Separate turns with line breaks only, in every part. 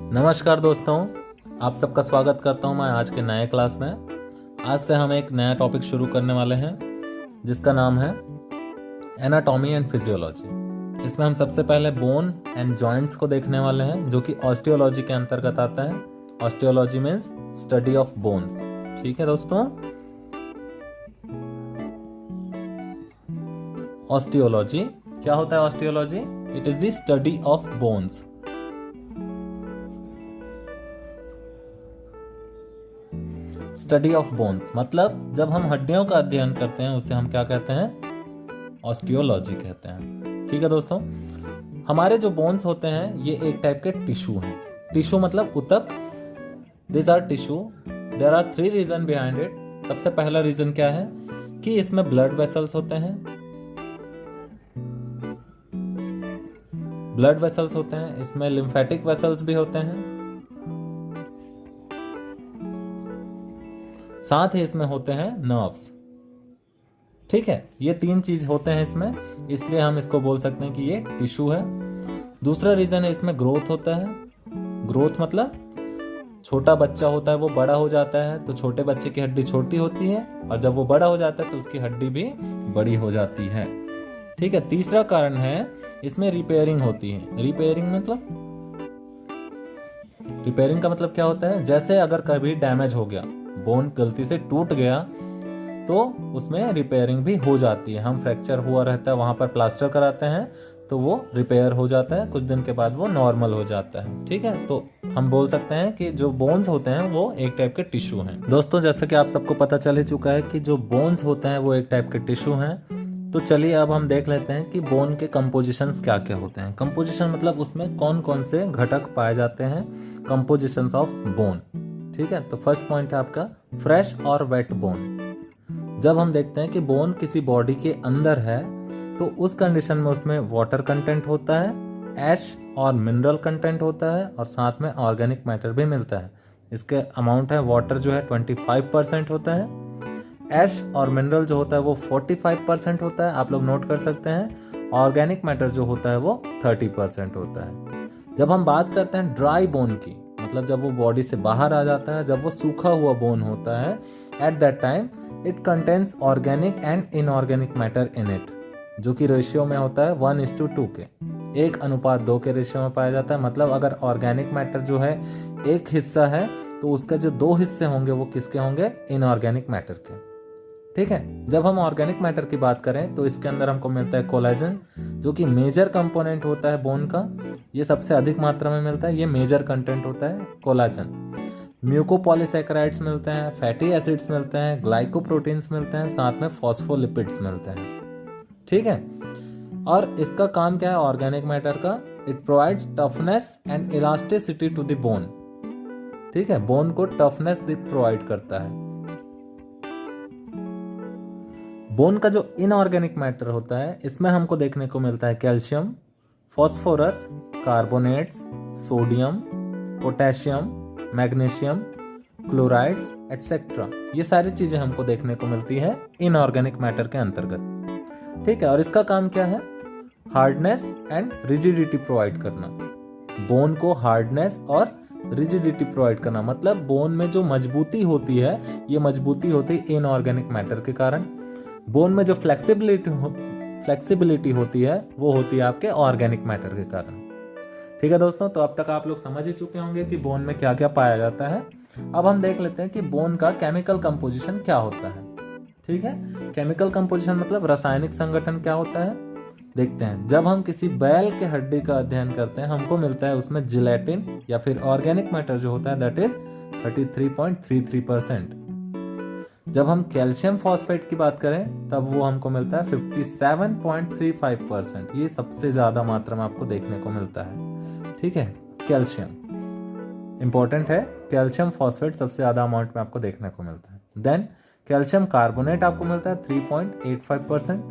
नमस्कार दोस्तों, आप सबका स्वागत करता हूं मैं आज के नए क्लास में। आज से हम एक नया टॉपिक शुरू करने वाले हैं जिसका नाम है एनाटॉमी एंड फिजियोलॉजी। इसमें हम सबसे पहले बोन एंड जॉइंट्स को देखने वाले हैं जो कि ऑस्टियोलॉजी के अंतर्गत आता है। Osteology means study of bones. ठीक है दोस्तों, ऑस्टियोलॉजी क्या होता है? Osteology it is the study of bones. Study of bones मतलब जब हम हड्डियों का अध्ययन करते हैं उसे हम क्या कहते हैं? ऑस्टियोलॉजी कहते हैं। ठीक है दोस्तों, हमारे जो बोन्स होते हैं ये एक टाइप के टिश्यू हैं। टिश्यू मतलब ऊतक। This are tissue. There are 3 reason behind it. सबसे पहला रीजन क्या है कि इसमें ब्लड वेसल्स होते हैं। ब्लड वेसल्स होते हैं, इसमें लिम्फेटिक वेसल्स भी होते हैं, साथ ही इसमें होते हैं नर्व्स। ठीक है, ये 3 चीज होते हैं इसमें, इसलिए हम इसको बोल सकते हैं कि ये टिश्यू है। दूसरा रीजन है इसमें ग्रोथ होता है। ग्रोथ मतलब छोटा बच्चा होता है वो बड़ा हो जाता है, तो छोटे बच्चे की हड्डी छोटी होती है और जब वो बड़ा हो जाता है तो उसकी हड्डी भी बड़ी हो जाती है। ठीक है, तीसरा कारण है इसमें रिपेयरिंग होती है। रिपेयरिंग का मतलब क्या होता है? जैसे अगर कभी डैमेज हो गया, बोन गलती से टूट गया तो उसमें रिपेयरिंग भी हो जाती है। हम फ्रैक्चर हुआ रहता है वहां पर प्लास्टर कराते हैं तो वो रिपेयर हो जाता है, कुछ दिन के बाद वो नॉर्मल हो जाता है। ठीक है, तो हम बोल सकते हैं कि जो बोन्स होते हैं वो एक टाइप के टिश्यू हैं। दोस्तों, जैसा कि आप सबको पता चल ही चुका है कि जो बोन्स होते हैं वो एक टाइप के टिश्यू हैं। तो चलिए अब हम देख लेते हैं कि बोन के कंपोजिशंस क्या क्या होते हैं। कंपोजिशन मतलब उसमें कौन कौन से घटक पाए जाते हैं, कंपोजिशंस ऑफ बोन। ठीक है, तो फर्स्ट पॉइंट है आपका फ्रेश और वेट बोन। जब हम देखते हैं कि बोन किसी बॉडी के अंदर है तो उस कंडीशन में उसमें वाटर कंटेंट होता है, ऐश और मिनरल कंटेंट होता है और साथ में ऑर्गेनिक मैटर भी मिलता है। इसके अमाउंट है, वाटर जो है 25% होता है, ऐश और मिनरल जो होता है वो 45% होता है, आप लोग नोट कर सकते हैं। ऑर्गेनिक मैटर जो होता है वो 30% होता है। जब हम बात करते हैं ड्राई बोन की, मतलब जब वो बॉडी से बाहर आ जाता है, जब वो सूखा हुआ बोन होता है, at that time it contains organic and inorganic matter in it, जो कि रेशियो में होता है 1:2 के, 1:2 के रेशियो में पाया जाता है। मतलब अगर ऑर्गेनिक मैटर जो है एक हिस्सा है तो उसका जो 2 हिस्से होंगे वो किसके होंगे? इनऑर्गेनिक मैटर के। ठीक है, जब हम ऑर्गेनिक मैटर की बात करें तो इसके अंदर हमको मिलता है कोलेजन, जो कि मेजर कंपोनेंट होता है बोन का। ये सबसे अधिक मात्रा में मिलता है, ये मेजर कंटेंट होता है कोलेजन। म्यूकोपॉलीसैकेराइड्स मिलते हैं, फैटी एसिड्स मिलते हैं, ग्लाइकोप्रोटीन्स मिलते हैं, साथ में फॉस्फोलिपिड्स मिलते हैं। ठीक है, और इसका काम क्या है ऑर्गेनिक मैटर का? It provides toughness and elasticity to the bone. ठीक है, बोन को टफनेस प्रोवाइड करता है। बोन का जो इनऑर्गेनिक मैटर होता है इसमें हमको देखने को मिलता है calcium, phosphorus, carbonates, sodium, potassium, magnesium, chlorides etcetera. ये सारी चीजें हमको देखने को मिलती है इनऑर्गेनिक मैटर के अंतर्गत। ठीक है, और इसका काम क्या है? हार्डनेस एंड रिजिडिटी प्रोवाइड करना। बोन को हार्डनेस और रिजिडिटी प्रोवाइड करना, मतलब बोन में जो मजबूती होती है ये मजबूती होती है इनऑर्गेनिक मैटर के कारण। बोन में जो फ्लेक्सिबिलिटी होती है वो होती है आपके ऑर्गेनिक मैटर के कारण। ठीक है दोस्तों, तो अब तक आप लोग समझ ही चुके होंगे कि बोन में क्या क्या पाया जाता है। अब हम देख लेते हैं कि बोन का केमिकल कंपोजिशन क्या होता है। ठीक है, केमिकल कंपोजिशन मतलब रासायनिक संगठन क्या होता है देखते हैं। जब हम किसी बैल के हड्डी का अध्ययन करते हैं हमको मिलता है उसमें जिलेटिन या फिर ऑर्गेनिक मैटर जो होता है दैट इज 33.33%। जब हम कैल्शियम फॉस्फेट की बात करें तब वो हमको मिलता है 57.35%। ये सबसे ज्यादा मात्रा में आपको देखने को मिलता है। ठीक है, कैल्शियम इंपॉर्टेंट है, कैल्शियम फॉस्फेट सबसे ज्यादा अमाउंट में आपको देखने को मिलता है। देन कैल्शियम कार्बोनेट आपको मिलता है 3.85%,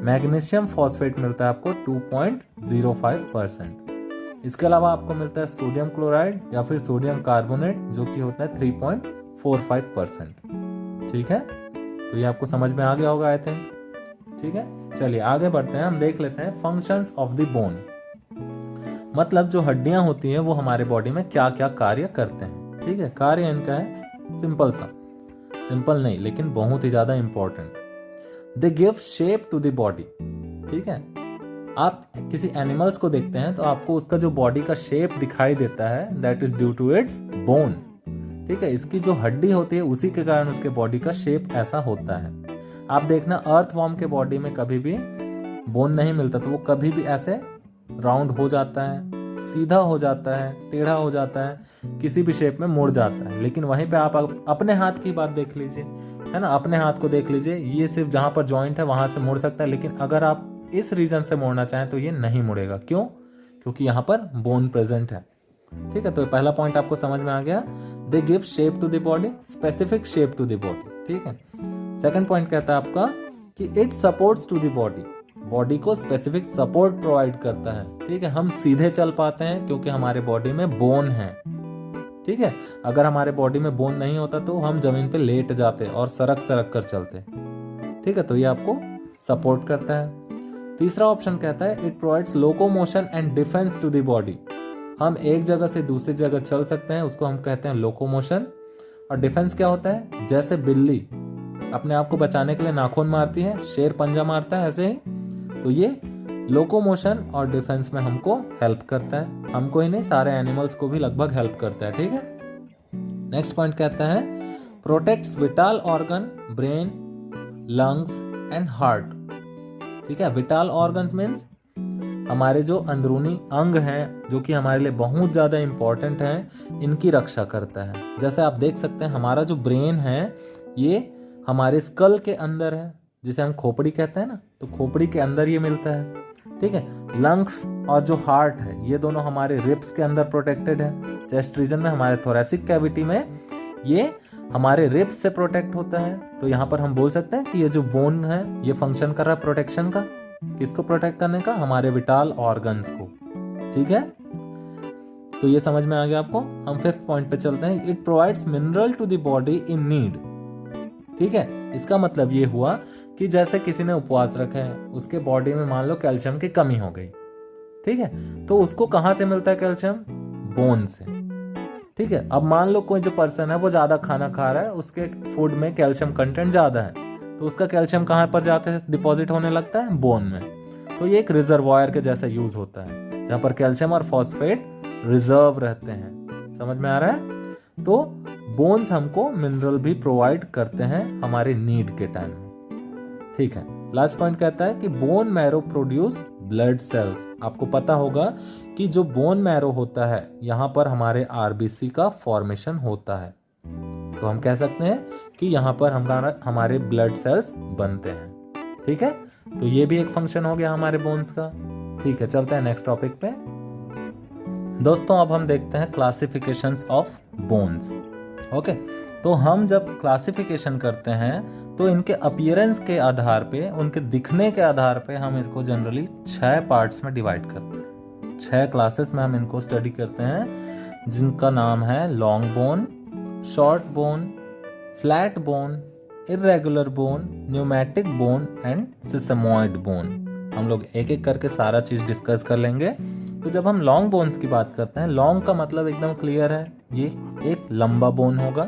मैग्नीशियम फॉस्फेट मिलता है आपको 2.05%। इसके अलावा आपको मिलता है सोडियम क्लोराइड या फिर सोडियम कार्बोनेट जो कि होता है 3.45%। ठीक है, तो ये आपको समझ में आ गया होगा आई थिंक। ठीक है, चलिए आगे बढ़ते हैं, हम देख लेते हैं फंक्शंस ऑफ द बोन। मतलब जो हड्डियां होती हैं वो हमारे बॉडी में क्या क्या कार्य करते हैं। ठीक है, कार्य इनका है सिंपल सा, सिंपल नहीं लेकिन बहुत ही ज्यादा important. They give shape to the body. ठीक है, आप किसी एनिमल्स को देखते हैं तो आपको उसका जो बॉडी का शेप दिखाई देता है, that is due to its bone. ठीक है, इसकी जो हड्डी होती है उसी के कारण उसके बॉडी का शेप ऐसा होता है। आप देखना अर्थवॉर्म के बॉडी में कभी भी बोन नहीं मिलता, तो वो कभी भी ऐसे राउंड हो जाता है, सीधा हो जाता है, टेढ़ा हो जाता है, किसी भी शेप में मुड़ जाता है। लेकिन वहीं पे आप अपने हाथ की बात देख लीजिए, है ना, अपने हाथ को देख लीजिए, ये सिर्फ जहां पर जॉइंट है वहां से मुड़ सकता है, लेकिन अगर आप इस रीजन से मोड़ना चाहें तो ये नहीं मुड़ेगा। क्यों? क्योंकि यहाँ पर बोन प्रेजेंट है। ठीक है, तो पहला पॉइंट आपको समझ में आ गया, they give shape to the body, specific shape to the body. ठीक है, सेकंड पॉइंट कहता है आपका कि it supports to the body, body को स्पेसिफिक सपोर्ट प्रोवाइड करता है। ठीक है, हम सीधे चल पाते हैं क्योंकि हमारे बॉडी में बोन है। ठीक है, अगर हमारे बॉडी में बोन नहीं होता तो हम जमीन पे लेट जाते और सरक सरक कर चलते। ठीक है, तो ये आपको सपोर्ट करता है। तीसरा ऑप्शन कहता है it provides locomotion and defence to the body. हम एक जगह से दूसरी जगह चल सकते हैं, उसको हम कहते हैं लोकोमोशन। और डिफेंस क्या होता है? जैसे बिल्ली अपने आप को बचाने के लिए नाखून मारती है, शेर पंजा मारता है, ऐसे ही तो ये लोकोमोशन और डिफेंस में हमको हेल्प करता है। हमको ही नहीं, सारे एनिमल्स को भी लगभग हेल्प करता है। ठीक है, नेक्स्ट पॉइंट कहता है protects vital organ, brain, lungs and heart. ठीक है, विटाल ऑर्गन्स मीन्स हमारे जो अंदरूनी अंग हैं जो कि हमारे लिए बहुत ज़्यादा इंपॉर्टेंट हैं, इनकी रक्षा करता है। जैसे आप देख सकते हैं हमारा जो ब्रेन है ये हमारे स्कल के अंदर है, जिसे हम खोपड़ी कहते हैं ना, तो खोपड़ी के अंदर ये मिलता है। ठीक है, लंग्स और जो हार्ट है ये दोनों हमारे रिब्स के अंदर प्रोटेक्टेड है। चेस्ट रीजन में, हमारे थोरेसिक कैविटी में ये हमारे रिब्स से प्रोटेक्ट होता है। तो यहाँ पर हम बोल सकते हैं कि ये जो बोन है ये फंक्शन कर रहा है प्रोटेक्शन का। किसको प्रोटेक्ट करने का? हमारे विटाल ऑर्गन्स को। ठीक है, तो ये समझ में आ गया आपको। हम फिफ्थ पॉइंट पे चलते हैं, it provides mineral to the body in need. ठीक है, इसका मतलब ये हुआ कि जैसे किसी ने उपवास रखा है, उसके बॉडी में मान लो कैल्शियम की कमी हो गई। ठीक है, तो उसको कहां से मिलता है कैल्शियम? बोन से। ठीक है, अब मान लो कोई जो पर्सन है वो ज्यादा खाना खा रहा है, उसके फूड में कैल्शियम कंटेंट ज्यादा है, तो उसका कैल्शियम कहां पर जाकर डिपॉजिट होने लगता है? बोन में। तो ये एक रिजर्वायर के जैसा यूज होता है, जहां पर कैल्शियम और फॉस्फेट रिजर्व रहते हैं। समझ में आ रहा है? तो बोन्स हमको मिनरल भी प्रोवाइड करते हैं हमारे नीड के टाइम में। ठीक है, लास्ट पॉइंट कहता है कि bone marrow produce blood cells. आपको पता होगा कि जो बोन मैरो होता है यहाँ पर हमारे आरबीसी का फॉर्मेशन होता है, तो हम कह सकते हैं कि यहाँ पर हमारे ब्लड सेल्स बनते हैं। ठीक है, तो ये भी एक फंक्शन हो गया हमारे बोन्स का। ठीक है, चलते हैं नेक्स्ट टॉपिक पे। दोस्तों अब हम देखते हैं क्लासिफिकेशंस ऑफ बोन्स। ओके, तो हम जब क्लासिफिकेशन करते हैं तो इनके अपीयरेंस के आधार पे, उनके दिखने के आधार पे हम इसको जनरली 6 पार्ट्स में डिवाइड करते हैं। 6 क्लासेस में हम इनको स्टडी करते हैं, जिनका नाम है long bone, short bone, flat bone, irregular bone, pneumatic bone and sesamoid bone. हम लोग एक एक करके सारा चीज डिस्कस कर लेंगे। तो जब हम लॉन्ग बोन्स की बात करते हैं, लॉन्ग का मतलब एकदम क्लियर है, ये एक लंबा बोन होगा,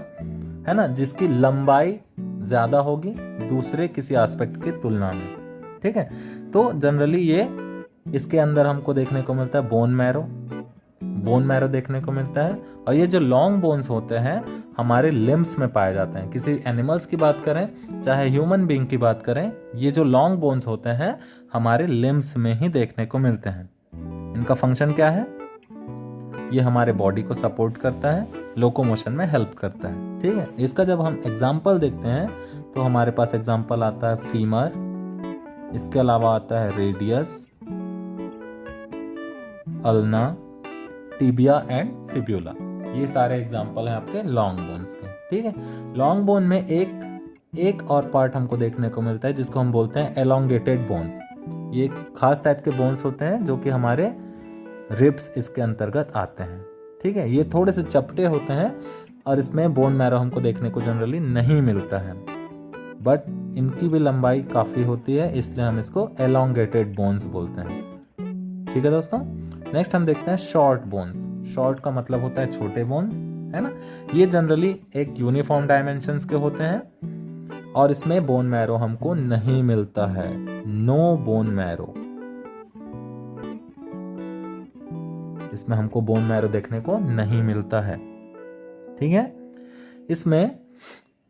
है ना, जिसकी लंबाई ज्यादा होगी दूसरे किसी एस्पेक्ट की तुलना में। ठीक है, तो जनरली ये इसके अंदर हमको देखने को मिलता है बोन मैरो देखने को मिलता है। और ये जो लॉन्ग बोन्स होते हैं हमारे लिम्स में पाए जाते हैं। किसी एनिमल्स की बात करें चाहे ह्यूमन बीइंग की बात करें, ये जो लॉन्ग बोन्स होते हैं हमारे लिम्स में ही देखने को मिलते हैं। इनका फंक्शन क्या है? ये हमारे बॉडी को सपोर्ट करता है, लोकोमोशन में हेल्प करता है। ठीक है, इसका जब हम एग्जाम्पल देखते हैं तो हमारे पास एग्जाम्पल आता है फीमर, इसके अलावा आता है radius, ulna, tibia and fibula. ये सारे एग्जाम्पल हैं आपके लॉन्ग बोन्स के। ठीक है, लॉन्ग बोन में एक और पार्ट हमको देखने को मिलता है जिसको हम बोलते हैं एलोंगेटेड बोन्स। ये खास टाइप के बोन्स होते हैं जो कि हमारे रिब्स इसके अंतर्गत आते हैं। ठीक है, ये थोड़े से चपटे होते हैं और इसमें बोन मैरो हमको देखने को जनरली नहीं मिलता है, बट इनकी भी लंबाई काफी होती है, इसलिए हम इसको एलोंगेटेड बोन्स बोलते हैं। ठीक है दोस्तों, नेक्स्ट हम देखते हैं शॉर्ट बोन्स। शॉर्ट का मतलब होता है छोटे बोन्स, है ना। ये जनरली एक यूनिफॉर्म डायमेंशंस के होते हैं और इसमें बोन मैरो हमको नहीं मिलता है, नो बोन मैरो। इसमें हमको बोन मैरो देखने को नहीं मिलता है, ठीक है। इसमें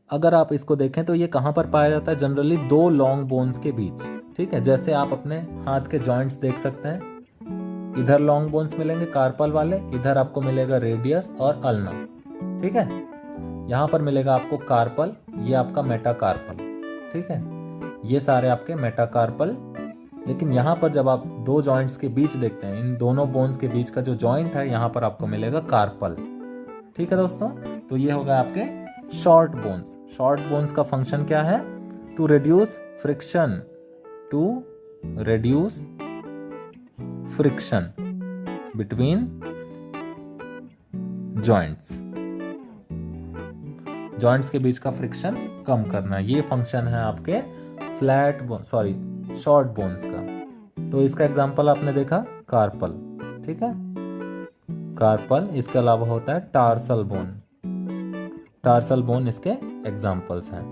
अगर आप इसको देखें तो ये कहां पर पाया जाता है, जनरली दो लॉन्ग बोन्स के बीच, ठीक है। जैसे आप अपने हाथ के जॉइंट्स देख सकते हैं, इधर लॉन्ग बोन्स मिलेंगे कार्पल वाले, इधर आपको मिलेगा रेडियस और अल्ना, ठीक है। यहां पर मिलेगा आपको कार्पल, ये आपका मेटाकार्पल, ठीक है। ये सारे आपके मेटाकार्पल। लेकिन यहाँ पर जब आप दो जॉइंट्स के बीच देखते हैं, इन दोनों बोन्स के बीच का जो जॉइंट है, यहाँ पर आपको मिलेगा कार्पल, ठीक है दोस्तों। तो ये होगा आपके शॉर्ट बोन्स। शॉर्ट बोन्स का फंक्शन क्या है, to reduce friction, to reduce friction between joints, joints के बीच का फ्रिक्शन कम करना, ये फंक्शन है आपके flat bone, sorry short bones का। तो इसका एग्जांपल आपने देखा कार्पल, ठीक है, कार्पल। इसके अलावा होता है टार्सल बोन, टार्सल बोन इसके एग्जांपल्स हैं।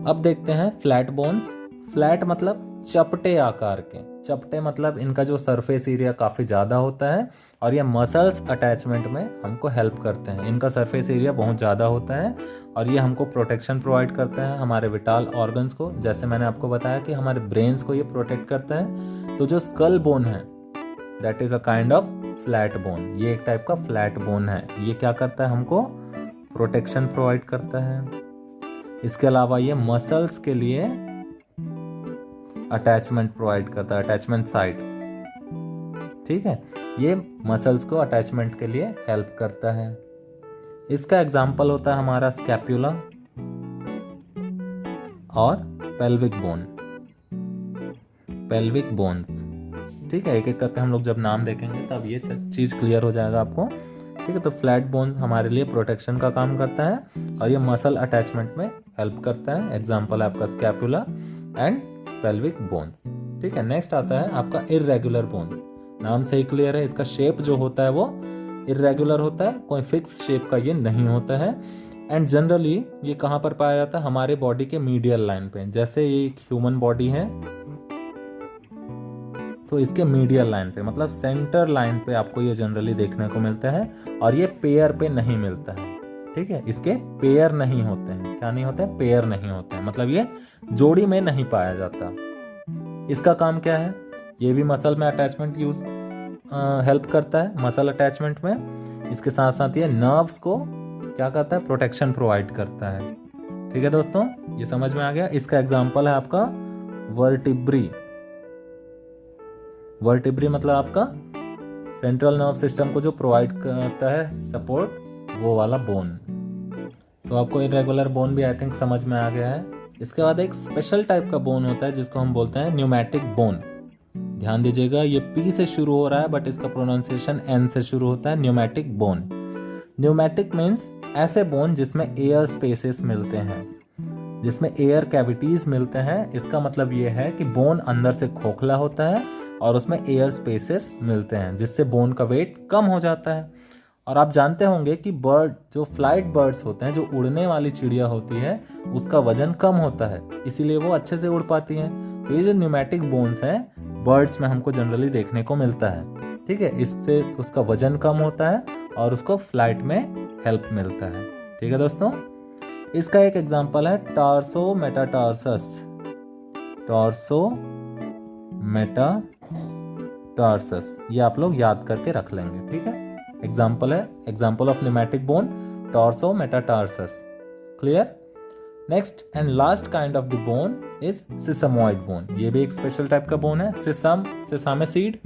अब देखते हैं फ्लैट बोन्स। फ्लैट मतलब चपटे आकार के, चपटे मतलब इनका जो सरफेस एरिया काफ़ी ज़्यादा होता है और ये मसल्स अटैचमेंट में हमको हेल्प करते हैं। इनका सरफेस एरिया बहुत ज़्यादा होता है और ये हमको प्रोटेक्शन प्रोवाइड करते हैं हमारे विटाल ऑर्गन्स को। जैसे मैंने आपको बताया कि हमारे ब्रेन्स को ये प्रोटेक्ट करता है। तो जो स्कल बोन है that is a kind of flat bone, ये एक टाइप का फ्लैट बोन है। ये क्या करता है, हमको प्रोटेक्शन प्रोवाइड करता है। इसके अलावा ये मसल्स के लिए अटैचमेंट प्रोवाइड करता है, अटैचमेंट साइट, ठीक है। ये मसल्स को अटैचमेंट के लिए हेल्प करता है। इसका एग्जाम्पल होता है हमारा स्कैप्यूला और पेल्विक बोन, पेल्विक बोन्स, ठीक है। एक एक करके हम लोग जब नाम देखेंगे तब ये चीज़ क्लियर हो जाएगा आपको, ठीक है। तो फ्लैट बोन हमारे लिए प्रोटेक्शन का काम करता है और ये मसल अटैचमेंट में हेल्प करता है। एग्जाम्पल है आपका स्कैप्यूला एंड पेल्विक बोन्स, ठीक है। नेक्स्ट आता है आपका इर्रेगुलर बोन। नाम से ही क्लियर है, इसका शेप जो होता है वो इर्रेगुलर होता है, कोई फिक्स शेप का ये नहीं होता है। एंड जनरली ये कहाँ पर पाया जाता है, हमारे बॉडी के मीडियल लाइन पे। जैसे ये एक ह्यूमन बॉडी है तो इसके मीडियल लाइन पे मतलब सेंटर लाइन पे आपको ये जनरली देखने को मिलता है और ये पेयर पे नहीं मिलता है, ठीक है। इसके पेयर नहीं होते हैं, क्या नहीं होते हैं, पेयर नहीं होते हैं, मतलब ये जोड़ी में नहीं पाया जाता। इसका काम क्या है, ये भी मसल में अटैचमेंट यूज हेल्प करता है, मसल अटैचमेंट में। इसके साथ साथ ये नर्व्स को क्या करता है, प्रोटेक्शन प्रोवाइड करता है, ठीक है दोस्तों। ये समझ में आ गया। इसका एग्जाम्पल है आपका वर्टिब्री। वर्टिब्री मतलब आपका सेंट्रल नर्व सिस्टम को जो प्रोवाइड करता है सपोर्ट, वो वाला बोन। तो आपको इरेगुलर बोन भी आई थिंक समझ में आ गया है। इसके बाद एक स्पेशल टाइप का बोन होता है जिसको हम बोलते हैं न्यूमैटिक बोन। ध्यान दीजिएगा, ये पी से शुरू हो रहा है बट इसका प्रोनाउंसिएशन एन से शुरू होता है, न्यूमैटिक बोन। न्यूमैटिक मीन्स ऐसे बोन जिसमें एयर स्पेसेस मिलते हैं, जिसमें एयर कैविटीज मिलते हैं। इसका मतलब ये है कि बोन अंदर से खोखला होता है और उसमें एयर स्पेसेस मिलते हैं, जिससे बोन का वेट कम हो जाता है। और आप जानते होंगे कि बर्ड, जो फ्लाइट बर्ड्स होते हैं, जो उड़ने वाली चिड़िया होती है, उसका वजन कम होता है, इसीलिए वो अच्छे से उड़ पाती हैं। तो ये जो न्यूमैटिक बोन्स हैं बर्ड्स में हमको जनरली देखने को मिलता है, ठीक है। इससे उसका वजन कम होता है और उसको फ्लाइट में हेल्प मिलता है, ठीक है दोस्तों। इसका एक एग्जांपल है टार्सो मेटाटार्सस। टार्सो मेटाटार्सस, ये आप लोग याद करके रख लेंगे, ठीक है। एग्जाम्पल है, example of pneumatic bone torso metatarsus. Clear. Next and last kind of the bone is sesamoid bone. ये भी एक स्पेशल टाइप का बोन है। सिसम, सिसामे सीड,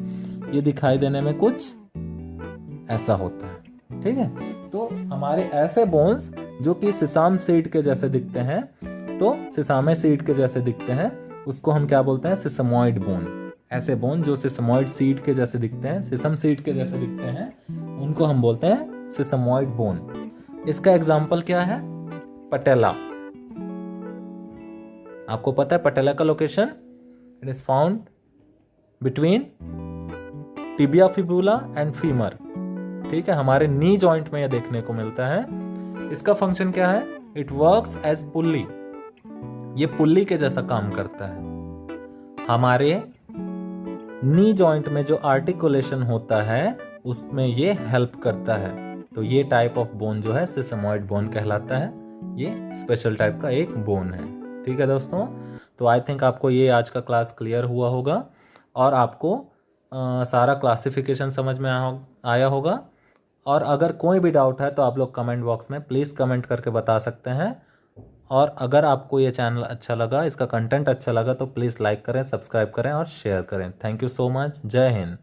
ये दिखाई देने में कुछ ऐसा होता है, ठीक है। तो हमारे ऐसे बोन्स जो कि सिसाम सीड के जैसे दिखते हैं, तो सिसामे सीड के जैसे दिखते हैं, उसको हम क्या बोलते हैं, सिसमॉइड बोन। ऐसे बोन जो सिसमॉइड सीड के जैसे दिखते हैं, सिसम सीड के जैसे दिखते हैं, उनको हम बोलते हैं सिसमॉइड बोन। इसका एग्जाम्पल क्या है, पटेला। आपको पता है पटेला का location, it is found between tibia fibula and femur. ठीक है, हमारे नी जॉइंट में ये देखने को मिलता है। इसका फंक्शन क्या है? इट वर्क्स एज पुल्ली, ये पुल्ली के जैसा काम करता है। हमारे नी जॉइंट में जो आर्टिकुलेशन होता है उसमें ये हेल्प करता है। तो ये टाइप ऑफ बोन जो है सिसमोइड बोन कहलाता है। ये स्पेशल टाइप का एक बोन है। ठीक है दोस्तों, तो आई थिंक आपको ये आज का क्लास क्लियर हुआ होगा और आपको सारा क्लासिफिकेशन समझ में आया होगा। और अगर कोई भी डाउट है तो आप लोग कमेंट बॉक्स में प्लीज़ कमेंट करके बता सकते हैं। और अगर आपको ये चैनल अच्छा लगा, इसका कंटेंट अच्छा लगा, तो प्लीज़ लाइक करें, सब्सक्राइब करें और शेयर करें। Thank you so much. जय हिंद।